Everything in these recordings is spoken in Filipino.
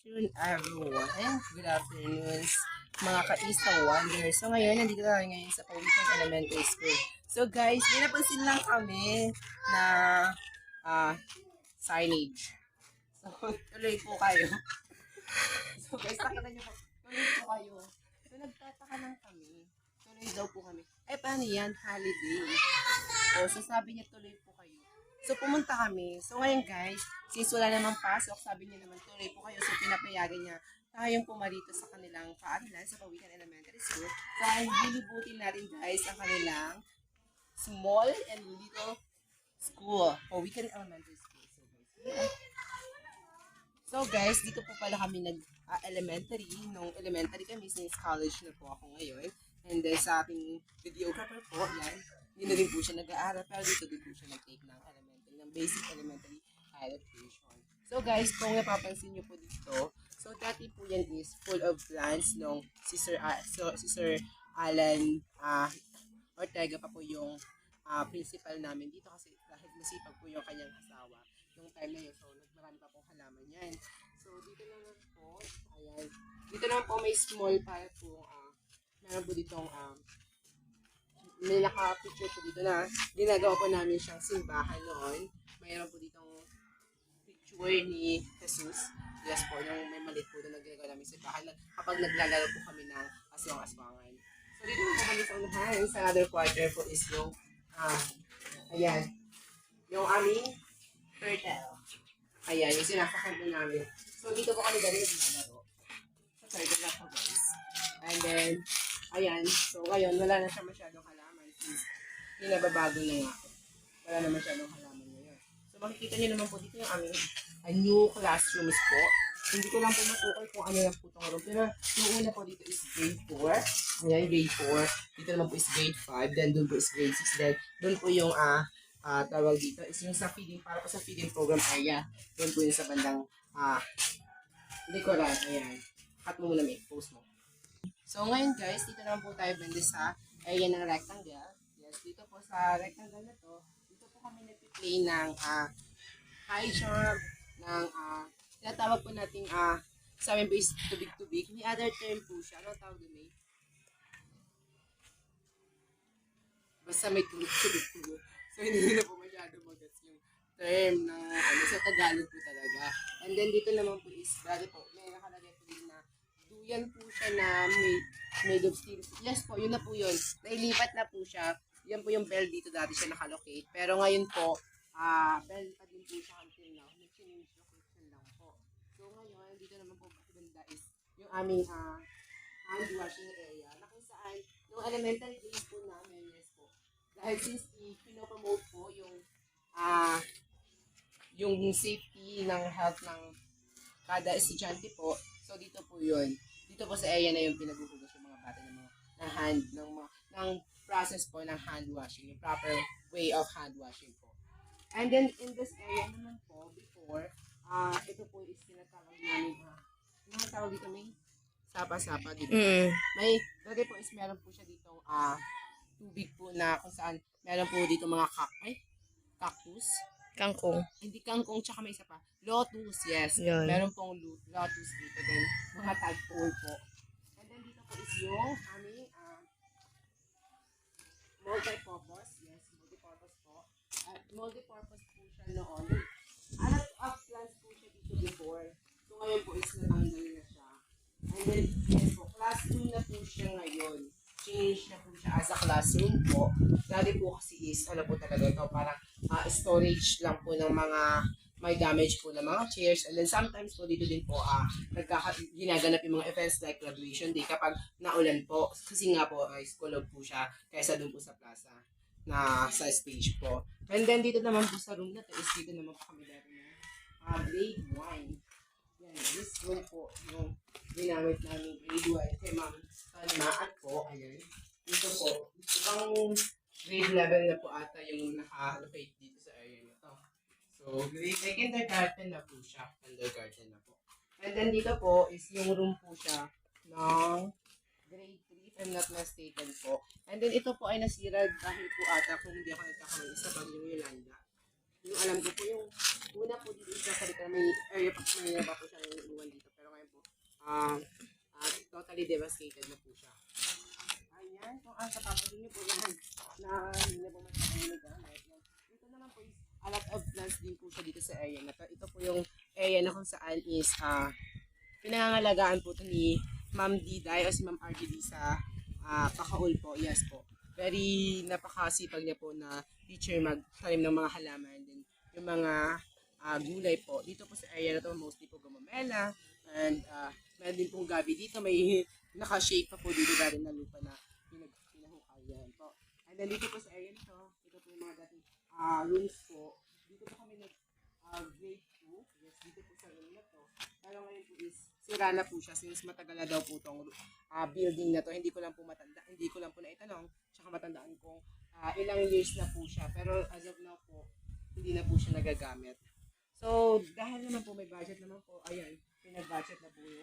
afternoon, everyone. Good afternoon, mga ka-Isa Wonders. So, ngayon, nandito tayo ngayon sa Pawikan Elementary School. So, guys, may napansin lang kami na signage. So, tuloy po kayo. So, guys, nakita niyo po, tuloy po kayo. So, nagtataka lang kami. Tuloy daw po kami. Eh, paano yan? Holiday. O, so sabi niya, tuloy po kayo. So, pumunta kami. So, ngayon guys, since wala namang pasok, sabi niya naman, tuloy po kayo. So, pinapayagan niya tayong pumarito sa kanilang paaralan sa Pawikan Elementary School. So, ay lilibutin natin guys ang kanilang small and little school, Pawikan Elementary School. So, guys, dito po pala kami nag-elementary. Nung elementary kami, since college na po ako ngayon. And then, sa ating videographer po, yan, hindi na rin po siya nag-aaral, pero dito din po siya nag-take ng elementary, ng basic elementary education. So guys, kung napapansin nyo po dito, so dati po yan is full of plants nung si Sir Alan Ortega pa po yung principal namin dito kasi dahil masipag po yung kanyang asawa nung time na yun. So nagmarami pa pong halaman yan. So dito naman po, ayan, dito naman po may small para po, meron po ditong may naka-picture po dito na ginagawa po namin siyang simbahan noon. Mayroon po ditong picture ni Jesus. Yes po, yung may malit po doon na ginagawa namin simbahan kapag naglalaro po kami ng aswang-aswangan. So dito po kami sa unahan. Sa other quarter po is yung ayan, yung aming turtle. Ayan, yung sinasakan po namin. So dito po kami dali naglalaro. Sa turtle na po guys. And then, ayan, so ngayon wala na siya masyadong halaman since pinababago na nga. Wala na masyadong halaman ngayon. So makikita niyo naman po dito yung aming new classrooms po. Hindi ko lang po matukoy kung ano na po itong room. Pero yung una po dito is grade 4. Ayan, grade 4. Dito naman po is grade 5. Then doon po is grade 6. Then doon po yung tawag dito is yung sa feeding, para po sa feeding program area. Doon po yung sa bandang likuran. Ayan. Cut mo muna may post mo. So ngayon guys, dito naman po tayo banda sa area ng rectangle. Yes, dito po sa rectangle na to, dito po kami nagpi-play ng high jump, ng tinatawag po nating sa amin po is tubig-tubig. May other term po siya. Ano tawag doon eh? Basta may tubig-tubig. So hindi na po masyado mag-gets yung term na sa Tagalog po talaga. And then dito naman po is, dati po, may nakalagay po din na duyan po siya na made of steel. Yes po, yun na po yun. Nailipat na po siya. Yan po yung bell dito dati siya nakalocate. Pero ngayon po, bell pa din po siya until now. Nag-change location lang po. So ngayon, dito naman po banda is yung aming hand washing area. Na kung saan, yung elementary days po namin, yes po. Dahil since pinopromote po yung safety ng health ng kada estudyante po. So dito po 'yun. Dito po sa area na 'yung pinaghuhugas yung mga bata ng process po ng hand washing, yung proper way of hand washing po. And then in this area naman po before, ito po is tinatawag namin ano tawag dito may sapa-sapa dito. May dati po is meron po siya ditong tubig po na kung saan meron po dito mga cactus. Kangkong. Hindi kangkong, tsaka may isa pa. Lotus, yes. Yun. Meron pong lotus dito din. Mga tadpole po. And then dito po is yung aming multi-purpose. Yes, multi-purpose po. Multi-purpose po siya noon. A lot of plants po siya dito before. So ngayon po is natanggal na siya. And then, yes po, classroom na po siya ngayon. Change na po siya as a classroom po. Dati po kasi is, ano po talaga ito, parang storage lang po ng mga may damage po ng mga chairs. And then sometimes po dito din po ginaganap yung mga events like graduation day kapag naulan po. Kasi nga po, school po siya kaysa doon po sa plaza na sa stage po. And then dito naman po sa room na to is dito naman po kami dati na grade 1. Yan, this room po yung ginamit namin grade 1 kay Ma'am Maat po. Ayan. Dito po, ibang grade level na po ata yung naka-allocate dito sa area na to. So, kindergarten na po siya. Kindergarten na po. And then dito po is yung room po siya ng grade 3, if I'm not mistaken po. And then ito po ay nasira dahil po ata kung hindi ako nagkakamali sa Bagyong Yolanda. Yung alam ko po yung una po dito sa Kalika, may area pa po siya yung iwan dito. Pero ngayon totally devastated na po siya. Ayan, kung ang kapapansin niyo po yan, na hindi na po masyadong nagamit. Ito naman po is a lot of plants din po siya dito sa area na to. Ito po yung area na kung saan is pinangangalagaan po ito ni Ma'am Diday o si Ma'am RGD sa Pakaul po. Yes po. Very napakasipag niya po na teacher magtanim ng mga halaman. Then yung mga gulay po. Dito po sa area na to mostly po gumamela. And meron din pong gabi dito. May naka-shake pa po dito galing na lupa na pinahukay yan po. And then dito po sa area nito, ito po yung mga dating rooms po. Dito po kami grade 2. Yes, dito po sa room na to. Pero ngayon po is sira na po siya since matagal na daw po itong building na to. Hindi ko lang po naitanong. Tsaka matandaan kung ilang years na po siya. Pero as of now po, hindi na po siya nagagamit. So, dahil naman po may budget naman po, ayan, pinag-budget na po yung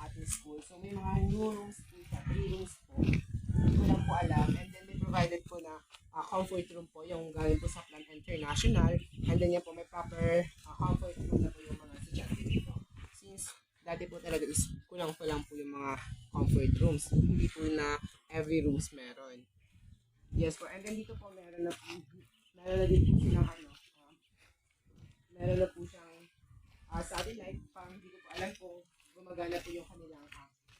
ating school. So, may mga new rooms po siya, 3 rooms po. Hindi ko lang po alam. And then, they provided po na comfort room po, yung galing po sa Plan International. And then, yan po, may proper comfort room na po yung mga estudyante dito. Since, dati po talaga is kulang-kulang po yung mga comfort rooms. Hindi po na every rooms meron. Yes po. And then, dito po, meron na din po silang meron na po siyang satellite. Parang hindi ko po alam kung gumagana po yung kanilang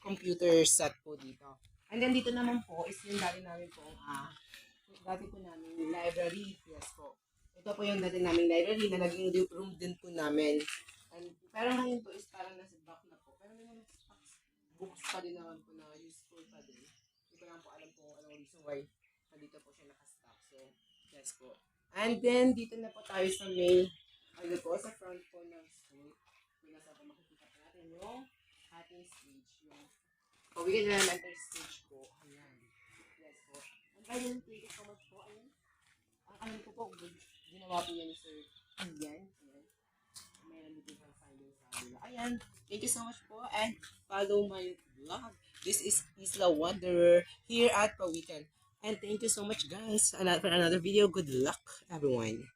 computer set po dito. And then dito naman po is yung dati namin po library. Yes po. Ito po yung dati namin library na naging room din po namin. And, pero ngayon po is parang nasa back na po. Pero may mga books pa din naman po na useful pa din. Hindi ko lang po alam kung anong reason why dito po siya nakastock. So, yes po. And then dito na po tayo sa may sa front po ng school. Yung nasa po makikita po natin yung ating stage. Yung Pawigan na elementary stage po. Ayan. Yes po. And by the way, thank you so much po. Ayan. Ang alam ko po, ginawa po yan ni Sir Ian. Ayan. Mayroon dito yung finding sa nila. Ayan. Thank you so much po. And follow my vlog. This is Isla Wanderer here at Pawikan. And thank you so much guys for another video. Good luck everyone.